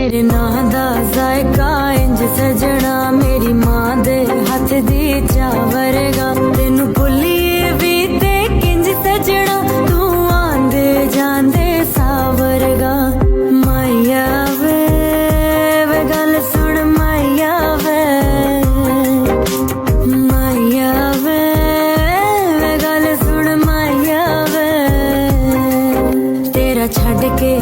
तेरे नां दा जायका इंज सजना मेरी मां दे हथ दी चावरगा तेनू भुलिए भी ते किंज सजना तू आंदे जांदे सावरगा माया वे गल सुन माया वे गल सुन माया वे तेरा छड़ के